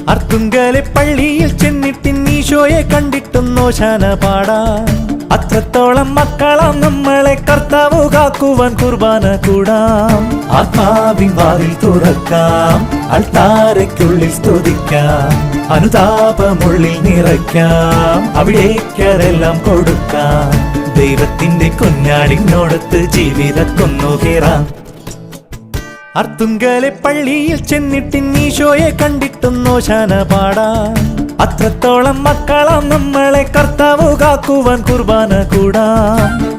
അർത്തുങ്കലെ പള്ളിയിൽ ചെന്നിട്ടിൻ ഈശോയെ കണ്ടിട്ടും നോശാന പാടാം. അത്രത്തോളം മക്കളാം നമ്മളെ കർത്താവ് കാക്കുവാൻ കുർബാന കൂടാം. ആത്മാവിൻ വാതിൽ തുറക്കാം, അൾത്താരയ്ക്കുള്ളിൽ സ്തുതിക്കാം, അനുതാപമുള്ളിൽ നിറയ്ക്കാം, അവിടേക്കതെല്ലാം കൊടുക്കാം. ദൈവത്തിന്റെ കുഞ്ഞാടിനോടത്ത് ജീവിതക്കൊന്നു കയറാം. അർത്തുങ്കലെ പള്ളിയിൽ ചെന്നിട്ടിൻ ഈശോയെ കണ്ടിട്ടും നോശാന പാടാം. അത്രത്തോളം മക്കളാം നമ്മളെ കർത്താവ് കാക്കുവാൻ കുർബാന കൂടാം.